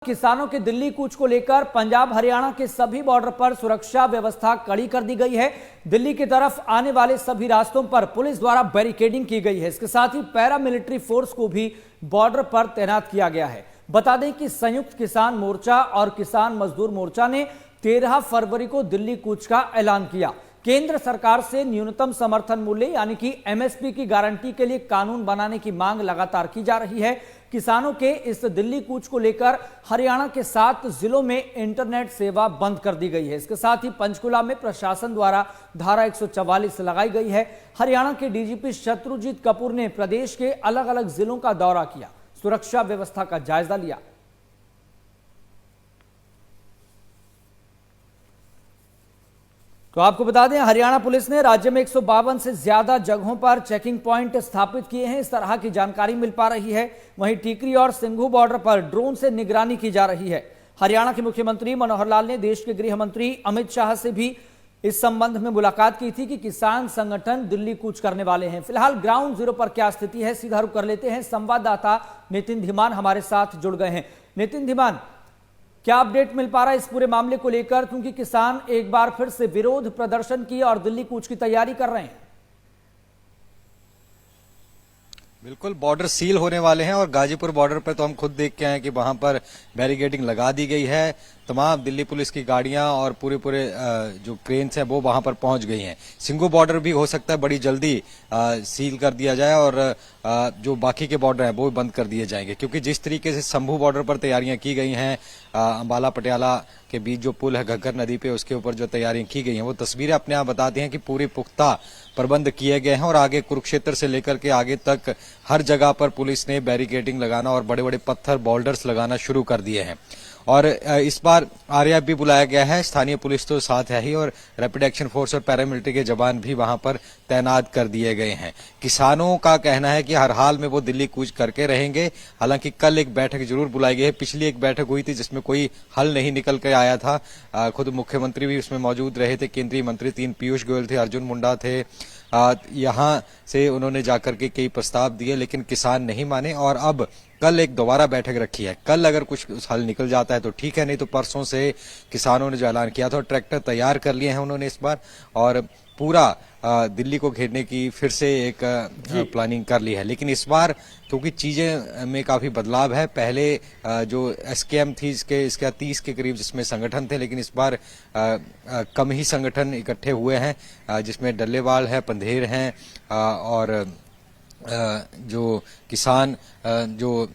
किसानों के दिल्ली कूच को लेकर पंजाब हरियाणा के सभी बॉर्डर पर सुरक्षा व्यवस्था कड़ी कर दी गई है। दिल्ली की तरफ आने वाले सभी रास्तों पर पुलिस द्वारा बैरिकेडिंग की गई है। इसके साथ ही पैरामिलिट्री फोर्स को भी बॉर्डर पर तैनात किया गया है। बता दें कि संयुक्त किसान मोर्चा और किसान मजदूर मोर्चा ने 13 फरवरी को दिल्ली कूच का ऐलान किया। केंद्र सरकार से न्यूनतम समर्थन मूल्य यानी कि एमएसपी की गारंटी के लिए कानून बनाने की मांग लगातार की जा रही है। किसानों के इस दिल्ली कूच को लेकर हरियाणा के 7 जिलों में इंटरनेट सेवा बंद कर दी गई है। इसके साथ ही पंचकुला में प्रशासन द्वारा धारा 144 लगाई गई है। हरियाणा के डीजीपी शत्रुजीत कपूर ने प्रदेश के अलग अलग जिलों का दौरा किया, सुरक्षा व्यवस्था का जायजा लिया। तो आपको बता दें, हरियाणा पुलिस ने राज्य में 152 से ज्यादा जगहों पर चेकिंग पॉइंट स्थापित किए हैं। इस तरह की जानकारी मिल पा रही है। वहीं टीकरी और सिंघू बॉर्डर पर ड्रोन से निगरानी की जा रही है। हरियाणा के मुख्यमंत्री मनोहर लाल ने देश के गृह मंत्री अमित शाह से भी इस संबंध में मुलाकात की थी कि किसान संगठन दिल्ली कूच करने वाले हैं। फिलहाल ग्राउंड जीरो पर क्या स्थिति है, सीधा रुख कर लेते हैं। संवाददाता नितिन धीमान हमारे साथ जुड़ गए हैं। नितिन धीमान, क्या अपडेट मिल पा रहा है इस पूरे मामले को लेकर, क्योंकि किसान एक बार फिर से विरोध प्रदर्शन की और दिल्ली कूच की तैयारी कर रहे हैं? बिल्कुल, बॉर्डर सील होने वाले हैं और गाजीपुर बॉर्डर पर तो हम खुद देख के आए कि वहां पर बैरिकेडिंग लगा दी गई है। तमाम दिल्ली पुलिस की गाड़ियां और पूरे जो क्रेन्स हैं वो वहां पर पहुंच गई हैं। सिंघू बॉर्डर भी हो सकता है बड़ी जल्दी सील कर दिया जाए और जो बाकी के बॉर्डर हैं वो बंद कर दिए जाएंगे, क्योंकि जिस तरीके से शंभू बॉर्डर पर तैयारियां की गई हैं, अंबाला पटियाला के बीच जो पुल है घग्गर नदी पे, उसके ऊपर जो तैयारियां की गई हैं वो तस्वीरें अपने आप बताती हैं कि पूरे पुख्ता प्रबंध किए गए हैं। और आगे कुरुक्षेत्र से लेकर के आगे तक हर जगह पर पुलिस ने बैरिकेडिंग लगाना और बड़े बड़े पत्थर बोल्डर्स लगाना शुरू कर दिए हैं। और इस बार आरएएफ भी बुलाया गया है। स्थानीय पुलिस तो साथ है ही और रैपिड एक्शन फोर्स और पैरामिलिट्री के जवान भी वहां पर तैनात कर दिए गए हैं। किसानों का कहना है कि हर हाल में वो दिल्ली कूच करके रहेंगे। हालांकि कल एक बैठक जरूर बुलाई गई है। पिछली एक बैठक हुई थी जिसमें कोई हल नहीं निकल के आया था। खुद मुख्यमंत्री भी उसमें मौजूद रहे थे, केंद्रीय मंत्री 3 पीयूष गोयल थे, अर्जुन मुंडा थे। यहां से उन्होंने जाकर के कई प्रस्ताव दिए लेकिन किसान नहीं माने और अब कल एक दोबारा बैठक रखी है। कल अगर कुछ हल निकल जाता है तो ठीक है, नहीं तो परसों से किसानों ने जो ऐलान किया था, ट्रैक्टर तैयार कर लिए हैं उन्होंने इस बार और पूरा दिल्ली को घेरने की फिर से एक प्लानिंग कर ली है। लेकिन इस बार क्योंकि चीजें में काफी बदलाव है, पहले जो एसकेएम थी इसके 30 के करीब जिसमें संगठन थे, लेकिन इस बार कम ही संगठन इकट्ठे हुए हैं, जिसमें डल्लेवाल है, पंधेर हैं और जो किसान जो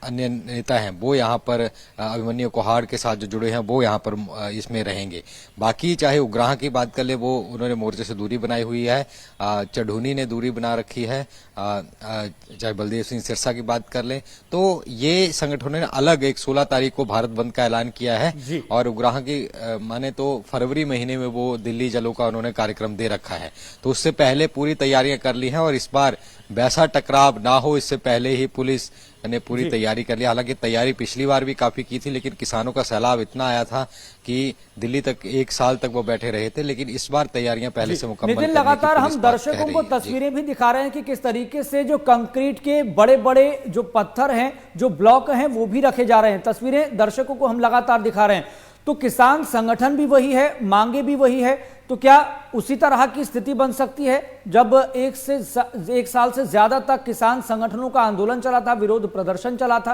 अन्य नेता हैं वो यहाँ पर अभिमन्यु कोहाड़ के साथ जो जुड़े हैं वो यहाँ पर इसमें रहेंगे। बाकी चाहे उग्राह की बात कर ले, वो उन्होंने मोर्चे से दूरी बनाई हुई है। चढ़ूनी ने दूरी बना रखी है। चाहे बलदेव सिंह सिरसा की बात कर ले, तो ये संगठनों ने अलग एक 16 तारीख को भारत बंद का ऐलान किया है और उग्राह की माने तो फरवरी महीने में वो दिल्ली जलो का उन्होंने कार्यक्रम दे रखा है। तो उससे पहले पूरी तैयारियां कर ली हैं और इस बार वैसा टकराव ना हो इससे पहले ही पुलिस ने पूरी तैयारी कर ली। हालांकि तैयारी पिछली बार भी काफी की थी, लेकिन किसानों का सैलाब इतना आया था कि दिल्ली तक 1 साल तक वो बैठे रहे थे। लेकिन इस बार तैयारियां पहले से मुकम्मल करने की लगातार हम दर्शकों को तस्वीरें भी दिखा रहे हैं कि किस तरीके से जो कंक्रीट के बड़े बड़े जो पत्थर हैं, जो ब्लॉक हैं, वो भी रखे जा रहे हैं। तस्वीरें दर्शकों को हम लगातार दिखा रहे हैं। तो किसान संगठन भी वही है, मांगे भी वही है, तो क्या उसी तरह की स्थिति बन सकती है जब 1 साल से ज्यादा तक किसान संगठनों का आंदोलन चला था, विरोध प्रदर्शन चला था?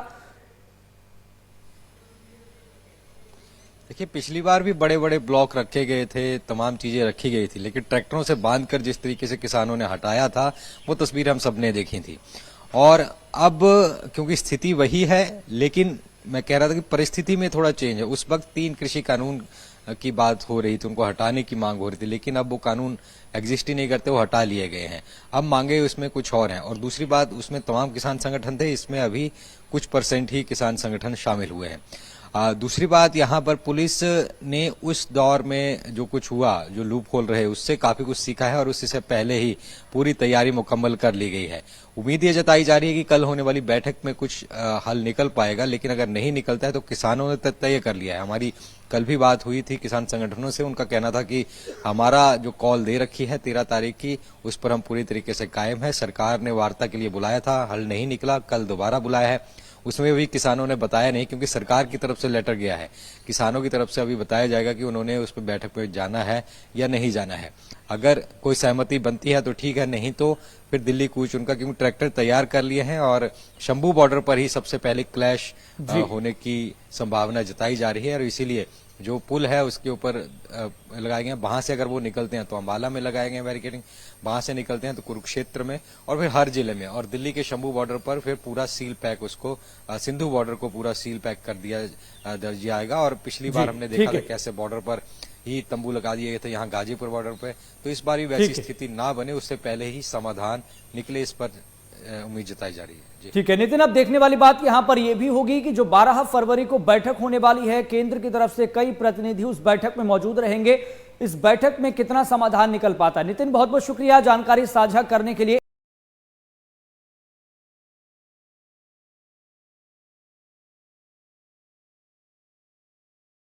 देखिए, पिछली बार भी बड़े बड़े ब्लॉक रखे गए थे, तमाम चीजें रखी गई थी, लेकिन ट्रैक्टरों से बांधकर जिस तरीके से किसानों ने हटाया था वो तस्वीर हम सबने देखी थी। और अब क्योंकि स्थिति वही है, लेकिन मैं कह रहा था कि परिस्थिति में थोड़ा चेंज है। उस वक्त 3 कृषि कानून की बात हो रही थी, उनको हटाने की मांग हो रही थी, लेकिन अब वो कानून एग्जिस्ट ही नहीं करते, वो हटा लिए गए हैं। अब मांगे उसमें कुछ और हैं। और दूसरी बात, उसमें तमाम किसान संगठन थे, इसमें अभी कुछ % ही किसान संगठन शामिल हुए हैं। दूसरी बात, यहाँ पर पुलिस ने उस दौर में जो कुछ हुआ, जो लूप होल रहे, उससे काफी कुछ सीखा है और उससे पहले ही पूरी तैयारी मुकम्मल कर ली गई है। उम्मीद ये जताई जा रही है कि कल होने वाली बैठक में कुछ हल निकल पाएगा, लेकिन अगर नहीं निकलता है तो किसानों ने तय कर लिया है। हमारी कल भी बात हुई थी किसान संगठनों से, उनका कहना था कि हमारा जो कॉल दे रखी है 13 तारीख की, उस पर हम पूरी तरीके से कायम है। सरकार ने वार्ता के लिए बुलाया था, हल नहीं निकला, कल दोबारा बुलाया है। उसमें भी किसानों ने बताया नहीं, क्योंकि सरकार की तरफ से लेटर गया है। किसानों की तरफ से अभी बताया जाएगा कि उन्होंने उस पर बैठक पे जाना है या नहीं जाना है। अगर कोई सहमति बनती है तो ठीक है, नहीं तो फिर दिल्ली कूच उनका, क्योंकि ट्रैक्टर तैयार कर लिए हैं और शंभू बॉर्डर पर ही सबसे पहले क्लैश होने की संभावना जताई जा रही है। और इसीलिए जो पुल है उसके ऊपर लगाए गए, वहां से अगर वो निकलते हैं तो अंबाला में लगाए गए बैरिकेडिंग, वहां से निकलते हैं तो कुरुक्षेत्र में, और फिर हर जिले में। और दिल्ली के शंभू बॉर्डर पर फिर पूरा सील पैक, उसको सिंधु बॉर्डर को पूरा सील पैक कर दिया जाएगा। और पिछली बार हमने देखा था कैसे बॉर्डर पर ही तंबू लगा दिए गए थे, यहाँ गाजीपुर बॉर्डर पे। तो इस बार भी वैसी स्थिति ना बने, उससे पहले ही समाधान निकले, इस पर उम्मीद जताई जा रही है। ठीक है नितिन, अब देखने वाली बात यहां पर यह भी होगी कि जो 12 फरवरी को बैठक होने वाली है, केंद्र की तरफ से कई प्रतिनिधि उस बैठक में मौजूद रहेंगे। इस बैठक में कितना समाधान निकल पाता है। नितिन, बहुत बहुत शुक्रिया जानकारी साझा करने के लिए।